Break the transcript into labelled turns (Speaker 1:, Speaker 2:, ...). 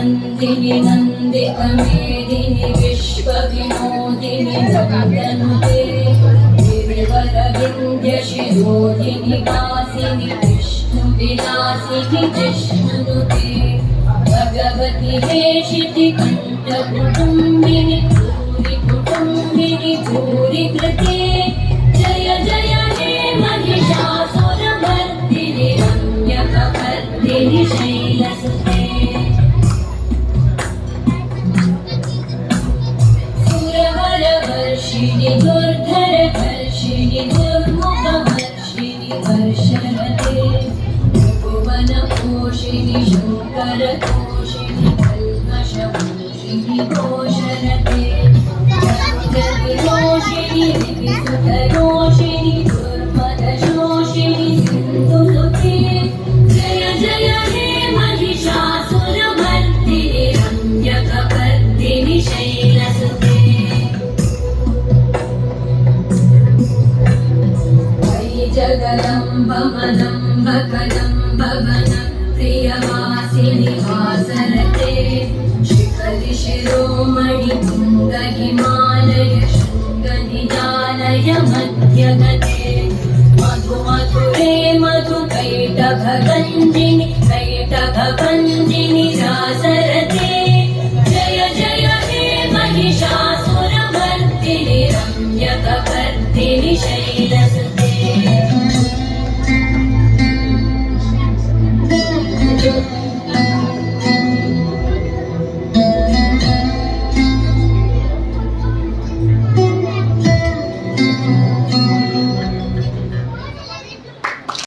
Speaker 1: नन्दिनि नन्दितमेदिनि विश्वविनोदिनि नन्दनुते गिरिवरविन्द्यशिरोदिनि वासिनि विष्णुविलासिनि जिष्णुनुते भगवति हेशितिकण्ठकुटुम्बिनि भूरिकुटुम्बिनि भूरिकृते जय जय हे महिषासुरमर्दिनि रम्यकपर्दिनि शैलसुते सुरवरवर्षिणि दुर्धरधर्षिणि दुर्मुखवर्षिणि वर्षरते भुवनपोषिणि शोकरतोषिणि कल्मषभूषिणि घोषरते जगद्रोषिणि विधिसुतरोषिणि दुर्मदशोषिणि सिन्धुसुते जय जय हे महिषासुरमर्दिनि रम्यकपर्दिनि शैलसुते जगदम्ब मदम्ब कदम्ब वन प्रियवासिनि वासरते शिखरि शिरोमणि तुङ्ग हिमालय शृङ्ग निजालय मध्यगते